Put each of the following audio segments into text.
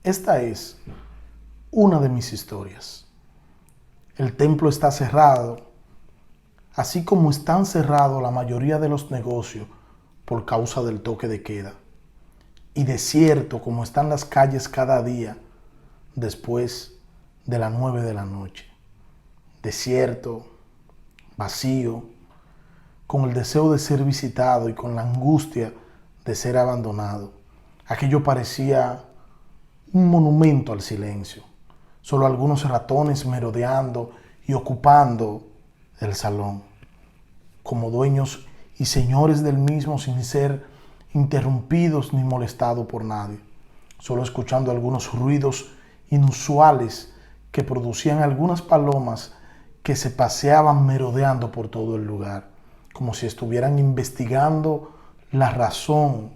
Esta es una de mis historias. El templo está cerrado, así como están cerrados la mayoría de los negocios por causa del toque de queda. Y desierto como están las calles cada día después de las 9 de la noche. Desierto, vacío, con el deseo de ser visitado y con la angustia de ser abandonado. Aquello parecía un monumento al silencio. Solo algunos ratones merodeando y ocupando el salón, como dueños y señores del mismo sin ser interrumpidos ni molestados por nadie, solo escuchando algunos ruidos inusuales que producían algunas palomas que se paseaban merodeando por todo el lugar, como si estuvieran investigando la razón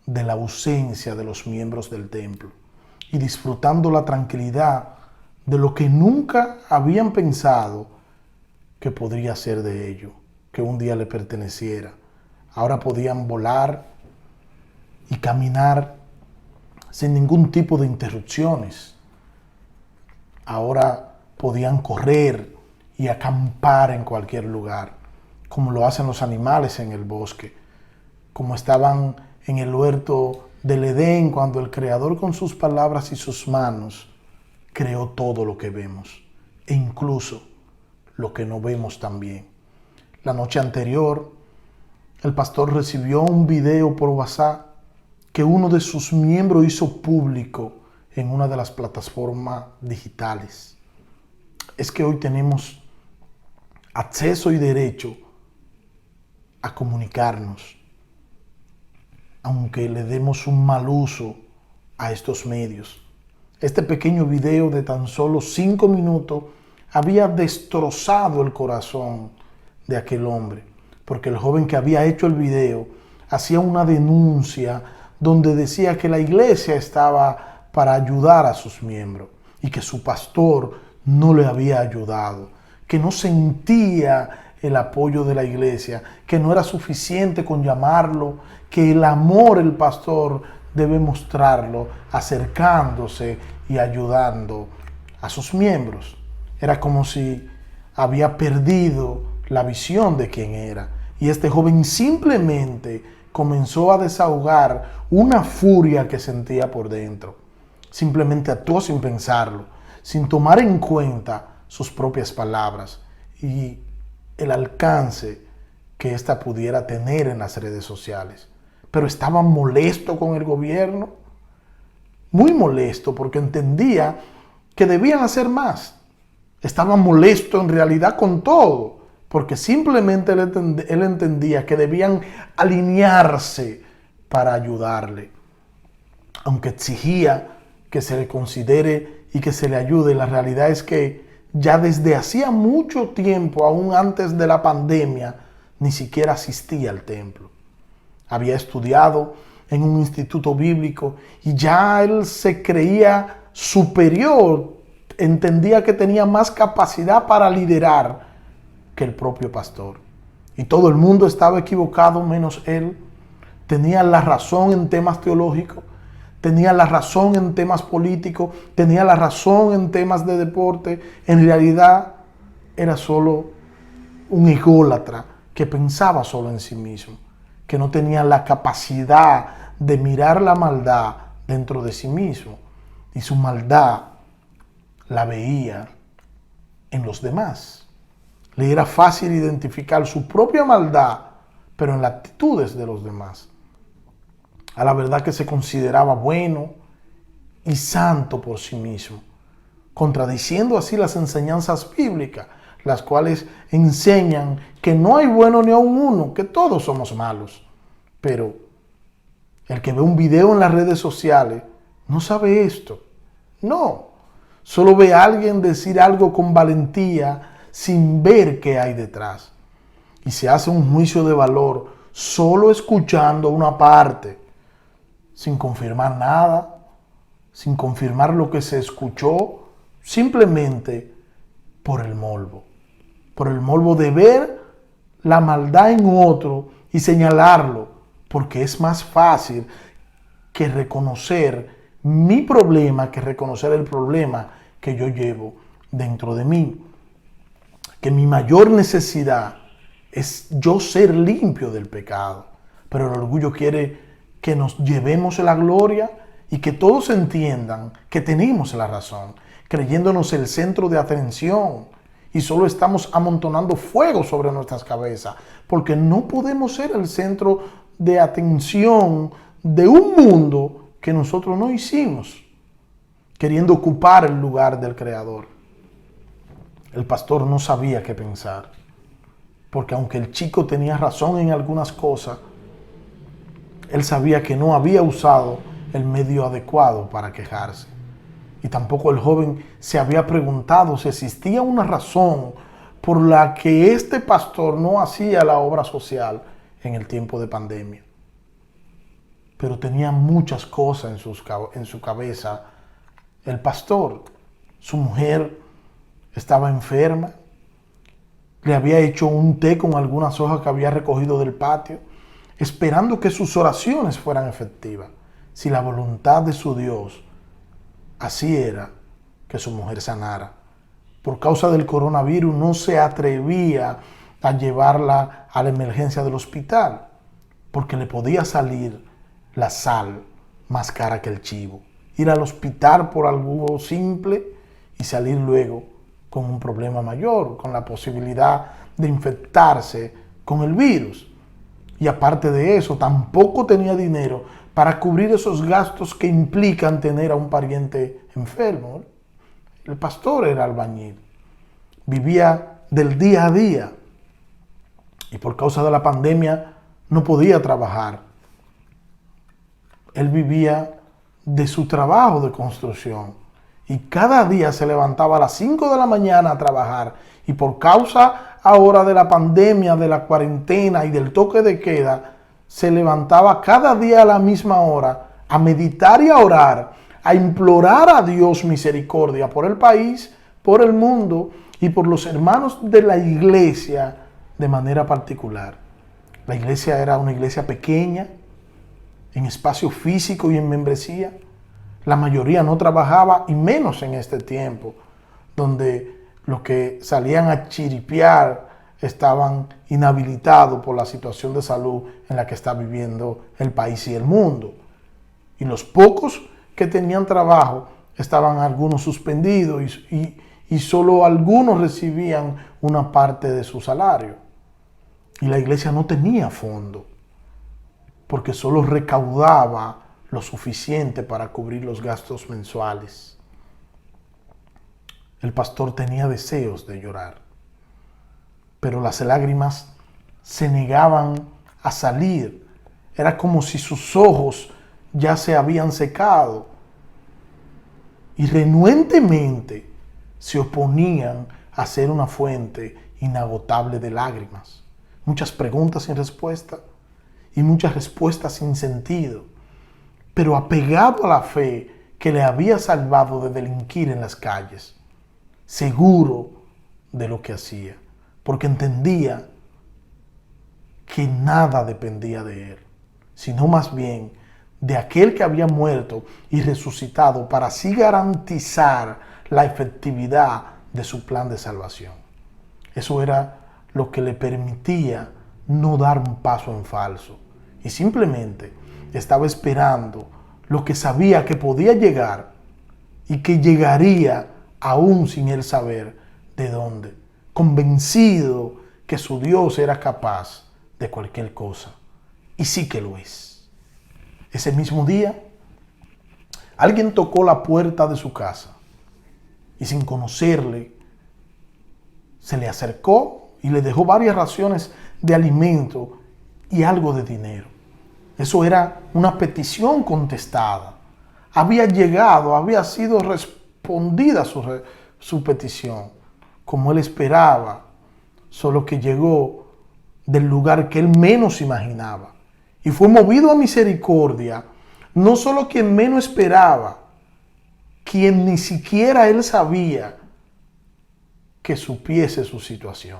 de la ausencia de los miembros del templo y disfrutando la tranquilidad de lo que nunca habían pensado que podría ser de ellos, que un día le perteneciera. Ahora podían volar y caminar sin ningún tipo de interrupciones. Ahora podían correr y acampar en cualquier lugar, como lo hacen los animales en el bosque, como estaban en el huerto del Edén cuando el Creador con sus palabras y sus manos creó todo lo que vemos, e incluso lo que no vemos también. La noche anterior, el pastor recibió un video por WhatsApp que uno de sus miembros hizo público en una de las plataformas digitales. Es que hoy tenemos acceso y derecho a comunicarnos, aunque le demos un mal uso a estos medios. Este pequeño video de tan solo 5 minutos había destrozado el corazón de aquel hombre, porque el joven que había hecho el video hacía una denuncia donde decía que la iglesia estaba para ayudar a sus miembros y que su pastor no le había ayudado, que no sentía el apoyo de la iglesia, que no era suficiente con llamarlo, que el amor el pastor debe mostrarlo acercándose y ayudando a sus miembros. Era como si había perdido la visión de quién era. Y este joven simplemente comenzó a desahogar una furia que sentía por dentro. Simplemente actuó sin pensarlo, sin tomar en cuenta sus propias palabras y el alcance que ésta pudiera tener en las redes sociales. Pero estaba molesto con el gobierno, muy molesto, porque entendía que debían hacer más. Estaba molesto en realidad con todo, porque simplemente él entendía que debían alinearse para ayudarle. Aunque exigía que se le considere y que se le ayude, la realidad es que ya desde hacía mucho tiempo, aún antes de la pandemia, ni siquiera asistía al templo. Había estudiado en un instituto bíblico y ya él se creía superior, entendía que tenía más capacidad para liderar que el propio pastor. Y todo el mundo estaba equivocado menos él. Tenía la razón en temas teológicos, tenía la razón en temas políticos, tenía la razón en temas de deporte. En realidad era solo un ególatra que pensaba solo en sí mismo, que no tenía la capacidad de mirar la maldad dentro de sí mismo. Y su maldad la veía en los demás. Le era fácil identificar su propia maldad, pero en las actitudes de los demás. A la verdad que se consideraba bueno y santo por sí mismo, contradiciendo así las enseñanzas bíblicas, las cuales enseñan que no hay bueno ni aun uno, que todos somos malos. Pero el que ve un video en las redes sociales no sabe esto. No, solo ve a alguien decir algo con valentía sin ver qué hay detrás. Y se hace un juicio de valor solo escuchando una parte, sin confirmar nada, sin confirmar lo que se escuchó, simplemente por el morbo de ver la maldad en otro y señalarlo, porque es más fácil que reconocer mi problema que reconocer el problema que yo llevo dentro de mí. Que mi mayor necesidad es yo ser limpio del pecado. Pero el orgullo quiere que nos llevemos la gloria y que todos entiendan que tenemos la razón, creyéndonos el centro de atención, y solo estamos amontonando fuego sobre nuestras cabezas, porque no podemos ser el centro de atención de un mundo que nosotros no hicimos, queriendo ocupar el lugar del Creador. El pastor no sabía qué pensar, porque aunque el chico tenía razón en algunas cosas, él sabía que no había usado el medio adecuado para quejarse. Y tampoco el joven se había preguntado si existía una razón por la que este pastor no hacía la obra social en el tiempo de pandemia. Pero tenía muchas cosas en su cabeza. El pastor, su mujer estaba enferma, le había hecho un té con algunas hojas que había recogido del patio, esperando que sus oraciones fueran efectivas. Si la voluntad de su Dios así era que su mujer sanara. Por causa del coronavirus no se atrevía a llevarla a la emergencia del hospital, porque le podía salir la sal más cara que el chivo. Ir al hospital por algo simple y salir luego con un problema mayor, con la posibilidad de infectarse con el virus. Y aparte de eso, tampoco tenía dinero para cubrir esos gastos que implican tener a un pariente enfermo. El pastor era albañil, vivía del día a día y por causa de la pandemia no podía trabajar. Él vivía de su trabajo de construcción y cada día se levantaba a las 5 de la mañana a trabajar, y por causa ahora de la pandemia, de la cuarentena y del toque de queda, se levantaba cada día a la misma hora a meditar y a orar, a implorar a Dios misericordia por el país, por el mundo y por los hermanos de la iglesia de manera particular. La iglesia era una iglesia pequeña, en espacio físico y en membresía. La mayoría no trabajaba, y menos en este tiempo, donde los que salían a chiripear estaban inhabilitados por la situación de salud en la que está viviendo el país y el mundo. Y los pocos que tenían trabajo estaban algunos suspendidos y solo algunos recibían una parte de su salario. Y la iglesia no tenía fondo, porque solo recaudaba lo suficiente para cubrir los gastos mensuales. El pastor tenía deseos de llorar, pero las lágrimas se negaban a salir. Era como si sus ojos ya se habían secado y renuentemente se oponían a ser una fuente inagotable de lágrimas. Muchas preguntas sin respuesta y muchas respuestas sin sentido, pero apegado a la fe que le había salvado de delinquir en las calles, seguro de lo que hacía, porque entendía que nada dependía de él, sino más bien de aquel que había muerto y resucitado para así garantizar la efectividad de su plan de salvación. Eso era lo que le permitía no dar un paso en falso, y simplemente estaba esperando lo que sabía que podía llegar y que llegaría aún sin él saber de dónde, convencido que su Dios era capaz de cualquier cosa, y sí que lo es. Ese mismo día, alguien tocó la puerta de su casa y sin conocerle, se le acercó y le dejó varias raciones de alimento y algo de dinero. Eso era una petición contestada. Había llegado, había sido respondida su petición, como él esperaba, solo que llegó del lugar que él menos imaginaba. Y fue movido a misericordia, no solo quien menos esperaba, quien ni siquiera él sabía que supiese su situación,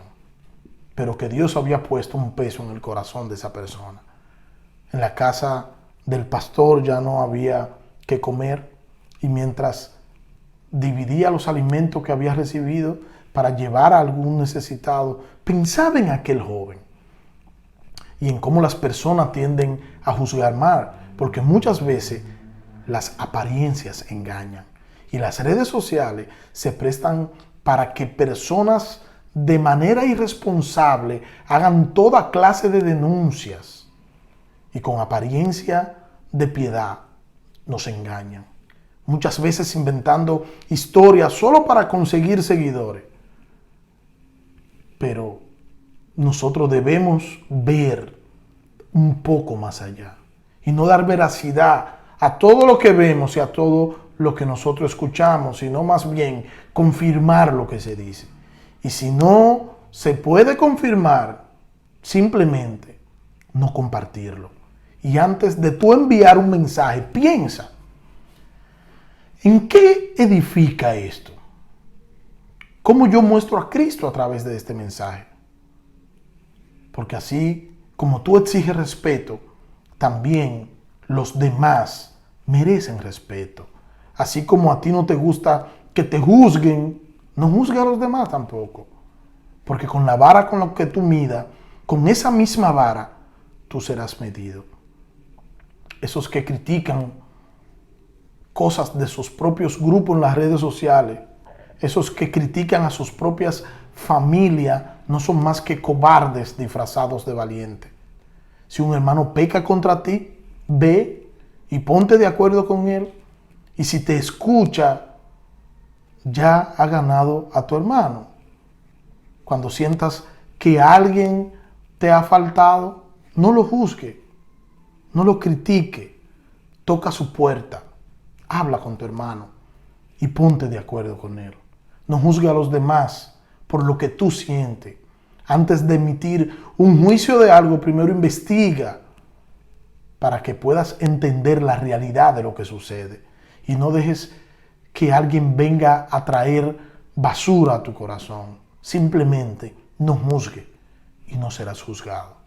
pero que Dios había puesto un peso en el corazón de esa persona. En la casa del pastor ya no había que comer, y mientras dividía los alimentos que había recibido para llevar a algún necesitado, pensaba en aquel joven y en cómo las personas tienden a juzgar mal, porque muchas veces las apariencias engañan y las redes sociales se prestan para que personas de manera irresponsable hagan toda clase de denuncias y con apariencia de piedad nos engañan. Muchas veces inventando historias solo para conseguir seguidores. Pero nosotros debemos ver un poco más allá y no dar veracidad a todo lo que vemos y a todo lo que nosotros escuchamos, sino más bien confirmar lo que se dice. Y si no se puede confirmar, simplemente no compartirlo. Y antes de tú enviar un mensaje, piensa, ¿en qué edifica esto? ¿Cómo yo muestro a Cristo a través de este mensaje? Porque así como tú exiges respeto, también los demás merecen respeto. Así como a ti no te gusta que te juzguen, no juzgue a los demás tampoco. Porque con la vara con la que tú midas, con esa misma vara, tú serás medido. Esos que critican cosas de sus propios grupos en las redes sociales, esos que critican a sus propias familias, no son más que cobardes disfrazados de valientes. Si un hermano peca contra ti, ve y ponte de acuerdo con él. Y si te escucha, ya ha ganado a tu hermano. Cuando sientas que alguien te ha faltado, no lo juzgue, no lo critique, toca su puerta, habla con tu hermano y ponte de acuerdo con él. No juzgue a los demás por lo que tú sientes. Antes de emitir un juicio de algo, primero investiga para que puedas entender la realidad de lo que sucede. Y no dejes que alguien venga a traer basura a tu corazón. Simplemente no juzgue y no serás juzgado.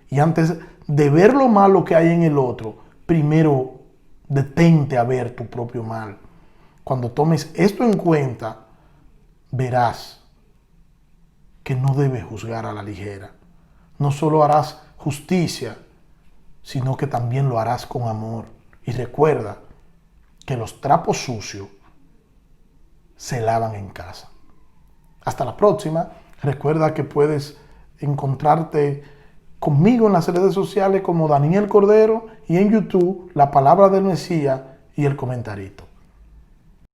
Y antes de ver lo malo que hay en el otro, primero detente a ver tu propio mal. Cuando tomes esto en cuenta, verás que no debes juzgar a la ligera. No solo harás justicia, sino que también lo harás con amor. Y recuerda que los trapos sucios se lavan en casa. Hasta la próxima. Recuerda que puedes encontrarte conmigo en las redes sociales como Daniel Cordero y en YouTube La Palabra del Mesías y el Comentarito.